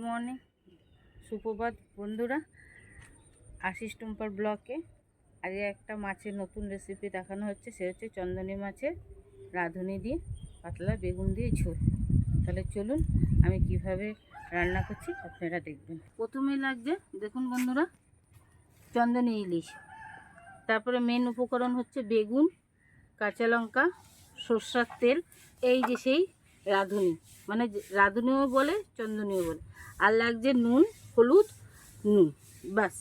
Morning, সুপ্রভাত বন্ধুরা। আশিস টুম্পার ব্লকে আজকে একটা মাছের নতুন রেসিপি দেখানো হচ্ছে। সে হচ্ছে চন্দনী মাছের রাঁধুনি দিয়ে পাতলা বেগুন দিয়ে ঝোল। তাহলে চলুন আমি কিভাবে রান্না করছি আপনারা দেখবেন। প্রথমেই লাগছে দেখুন বন্ধুরা, চন্দনী ইলিশ। তারপরে মেন উপকরণ হচ্ছে বেগুন, কাঁচা লঙ্কা, সরষের তেল, এই যে সেই রাঁধুনি, মানে রাঁধুনিও বলে চন্দনীও বলে। আর লাগছে নুন, হলুদ, নুন, বাস,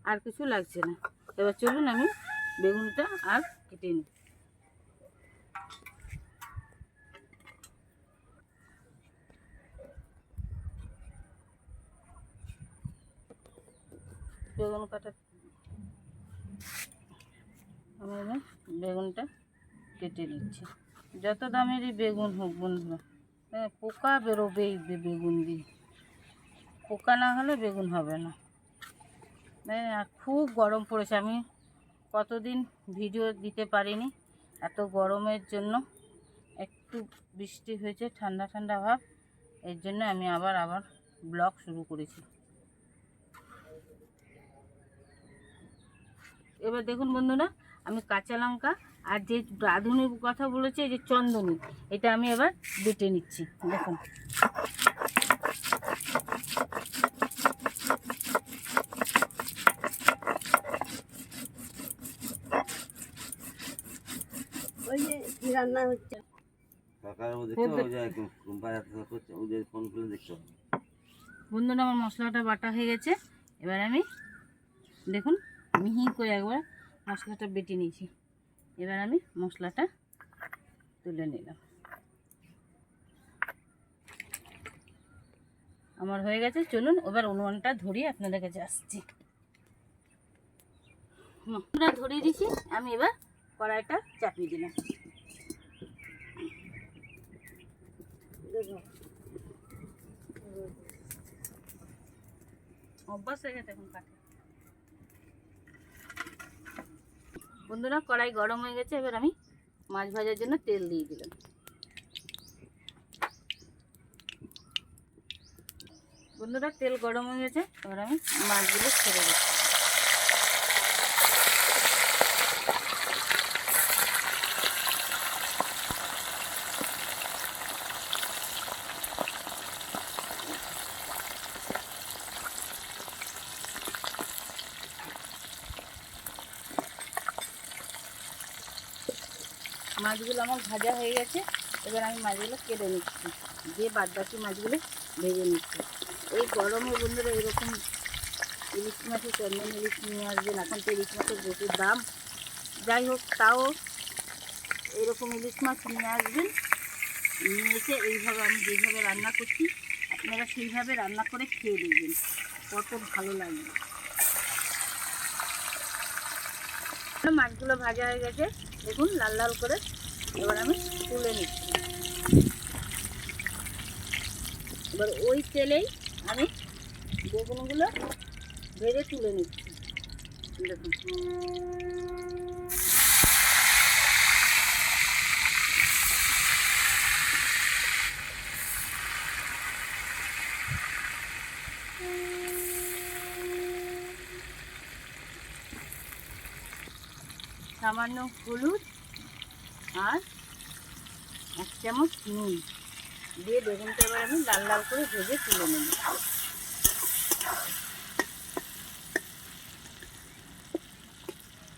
আর কিছু লাগছে না। এবার চলুন আমি বেগুনটা আর কেটে নিই। বেগুন কাটা আমি এবার বেগুনটা কেটে নিচ্ছি। যত দামেরই বেগুন হোক বন্ধুরা, পোকা বেরোবে এই বেগুন দিয়ে। পোকা না হলে বেগুন হবে না। আর খুব গরম পড়েছে, আমি কতদিন ভিডিও দিতে পারিনি এত গরমের জন্য। একটু বৃষ্টি হয়েছে, ঠান্ডা ঠান্ডা ভাব, এর জন্য আমি আবার ব্লগ শুরু করেছি। এবার দেখুন বন্ধুরা, আমি কাঁচা লঙ্কা আর যে রাঁধুনির কথা বলেছি, এই যে চন্দনী, এটা আমি এবার বেটে নিচ্ছি। দেখুন রান্না হচ্ছে। বন্ধুরা আমার মশলাটা বাটা হয়ে গেছে। এবার আমি দেখুন মিহি করে একবার মশলাটা বেটে নিয়েছি। এবার আমি মশলাটা তুলে নিলাম। আমার হয়ে গেছে। চলুন এবার উনুনটা ধরিয়ে আপনাদের কাছে আসছি। উনুনটা ধরিয়ে দিয়েছি, আমি এবার কড়াইটা চাপিয়ে দিলাম। অভ্যাস হয়ে গেছে এখন কাটে। বন্ধুরা কড়াই গরম হয়ে গেছে, এবার আমি মাছ ভাজার জন্য তেল দিয়ে দিলাম। বন্ধুরা তেল গরম হয়ে গেছে, এবার আমি মাছগুলো ছেড়ে দিচ্ছি। মাছগুলো আমার ভাজা হয়ে গেছে, এবার আমি মাছগুলো কেটে নিচ্ছি, দিয়ে বাদবাকি মাছগুলো ভেজে নিচ্ছি। এই গরমে বন্ধুরা এরকম ইলিশ মাছের চন্দন ইলিশ নিয়ে আসবেন। এখন তো ইলিশ মাছের প্রচুর দাম, যাই হোক তাও এরকম ইলিশ মাছ নিয়ে আসবেন। নিয়ে এসে এইভাবে আমি যেভাবে রান্না করছি আপনারা সেইভাবে রান্না করে খেয়ে দেখবেন, কত ভালো লাগবে। মাছগুলো ভাজা হয়ে গেছে দেখুন লাল লাল করে। এবার আমি তুলে নিচ্ছি। এবার ওই তেলেই আমি বেগুনগুলো ভেজে তুলে নিচ্ছি। দেখুন সামান্য হলুদ আর 1 চামচ নুন দিয়ে বেগুনটা এবার আমি লাল লাল করে ভেজে তুলে নেব।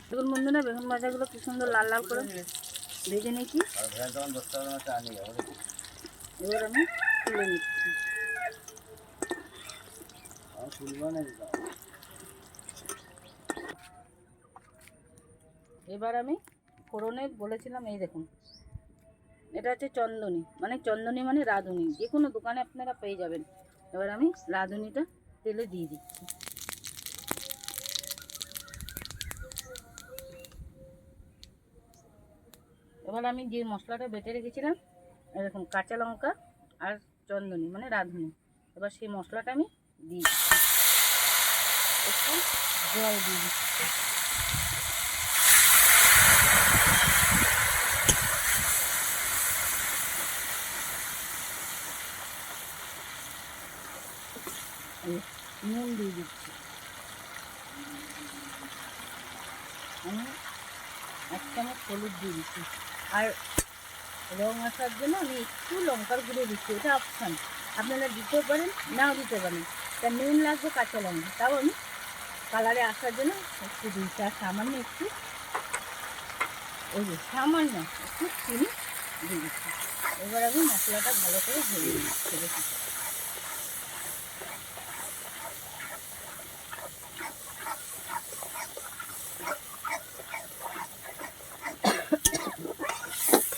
দেখুন বন্ধুরা বেগুন ভাজাগুলো কি সুন্দর লাল লাল করে ভেজে নিয়েছি। এবার আমি তুলে নিচ্ছি। এবার আমি ফোড়নে বলেছিলাম, এই দেখুন এটা হচ্ছে চন্দনী, মানে রাঁধুনি, যে কোনো দোকানে আপনারা পেয়ে যাবেন। এবার আমি রাঁধুনিটা তেলে দিয়ে দিচ্ছি। এবার আমি যে মশলাটা বেটে রেখেছিলাম, এরকম কাঁচা লঙ্কা আর চন্দনী মানে রাঁধুনি, এবার সেই মশলাটা আমি দিয়ে দিচ্ছি। একটু জল দিয়ে দিচ্ছি। এই নুন দিয়ে দিচ্ছি। আমি 1 চামচ হলুদ দিয়ে দিচ্ছি, আর রং আসার জন্য আমি একটু লঙ্কার গুঁড়ো দিচ্ছি, এটা অপশান, আপনারা দিতেও পারেন নাও দিতে পারেন। তা নুন লাগবে, কাঁচা লঙ্কা, তাও আমি কালারে আসার জন্য একটু দিচ্ছি, আর সামান্য একটু সামান্য একটু চিনি দিয়ে দিচ্ছি। এবার আমি মশলাটা ভালো করে ভেজে দিচ্ছি।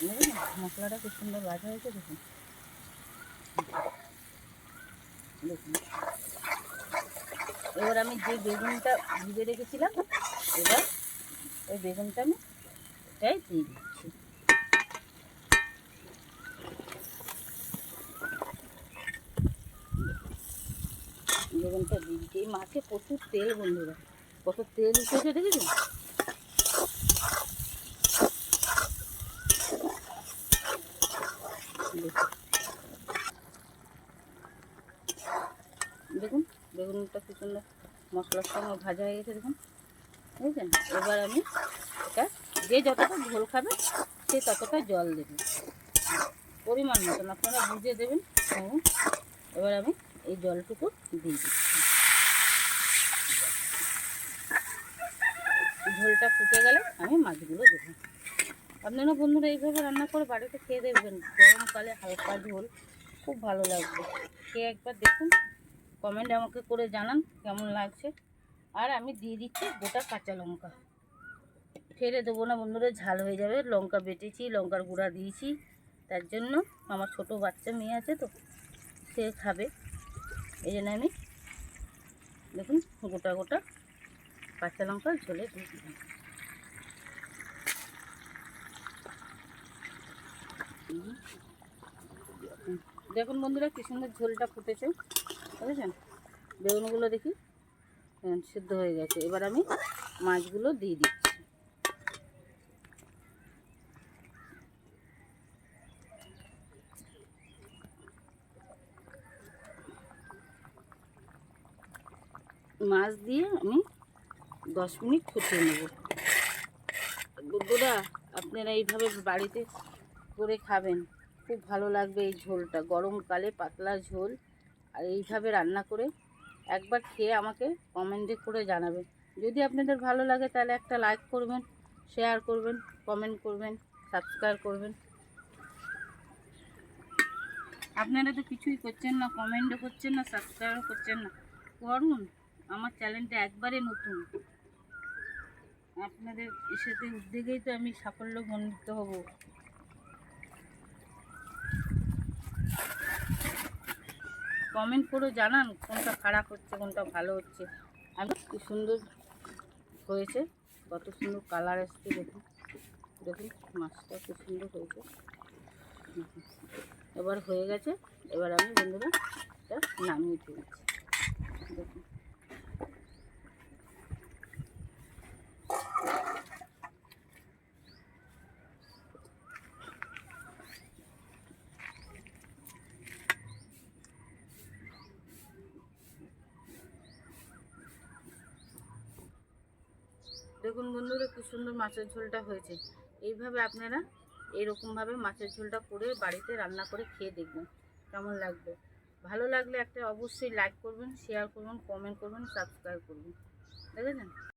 দেখুন মশলাটা খুব সুন্দর ভাজা হয়েছে। দেখুন দেখুন এবার আমি যে বেগুনটা ভিজে রেখেছিলাম, এবার ওই বেগুনটা আমি এটাই দিয়ে দিচ্ছি। বেগুনটা দিয়ে দিচ্ছি। এই মাছে প্রচুর তেল বন্ধুরা, কত তেল উঠেছে দেখেছেন। দেখুন বেগুনটা কি সুন্দর মশলার সঙ্গে ভাজা হয়ে গেছে, দেখুন বুঝলেন। এবার আমি এটা যে যতটা ঝোল খাবে সে ততটা জল দেবে, পরিমাণ মতন আপনারা বুঝে দেবেন। এবার আমি এই জলটুকু দিয়ে দিচ্ছি। ঝোলটা ফুটে গেলে আমি মাছগুলো দেবো। আপনারা বন্ধুরা এইভাবে রান্না করে বাড়িতে খেয়ে দেখবেন, গরমকালে হালকা ঝোল খুব ভালো লাগবে। খেয়ে একবার দেখুন, কমেন্ট আমাকে করে জানান কেমন লাগছে। আর আমি দিয়ে দিচ্ছি গোটা কাঁচা লঙ্কা, ফেলে দেবো না বন্ধুরা, ঝাল হয়ে যাবে। লঙ্কা বেটেছি, লঙ্কার গুঁড়া দিয়েছি, তার জন্য আমার ছোট বাচ্চা মেয়ে আছে তো, সে খাবে, এই জন্য আমি দেখুন গোটা গোটা কাঁচা লঙ্কা ঝোলে দিয়ে দিলাম। দেখুন বন্ধুরা কি সুন্দর ঝোলটা ফুটেছে, বুঝেছেন। বেগুনগুলো দেখি সিদ্ধ হয়ে গেছে। এবার আমি মাছগুলো দিয়ে দিচ্ছি। মাছ দিয়ে আমি 10 মিনিট ফুটিয়ে নেব। বন্ধুরা আপনারা এইভাবে বাড়িতে করে খাবেন, খুব ভালো লাগবে। এই ঝোলটা গরমকালে পাতলা ঝোল, আর এইভাবে রান্না করে একবার খেয়ে আমাকে কমেন্টে করে জানাবেন। যদি আপনাদের ভালো লাগে তাহলে একটা লাইক করবেন, শেয়ার করবেন, কমেন্ট করবেন, সাবস্ক্রাইব করবেন। আপনারা তো কিছুই করছেন না, কমেন্টও করছেন না, সাবস্ক্রাইবও করছেন না। করুন, আমার চ্যানেলটা একবারে নতুন, আপনাদের সাথে উদ্যোগেই তো আমি সাফল্যমণ্ডিত হব। কমেন্ট করে জানান কোনটা খারাপ হচ্ছে, কোনটা ভালো হচ্ছে। আমি কি সুন্দর হয়েছে, কত সুন্দর কালার এসছে। দেখুন দেখুন মাছটা কি সুন্দর হয়েছে। এবার হয়ে গেছে, এবার আমি বন্ধুরা এটা নামিয়ে ফেলছি। দেখুন দেখুন বন্ধুরা কি সুন্দর মাছের ঝোলটা হয়েছে। এইভাবে আপনারা এরকমভাবে মাছের ঝোলটা করে বাড়িতে রান্না করে খেয়ে দেখবেন কেমন লাগবে। ভালো লাগলে একটা অবশ্যই লাইক করবেন, শেয়ার করবেন, কমেন্ট করবেন, সাবস্ক্রাইব করবেন। দেখেছেন।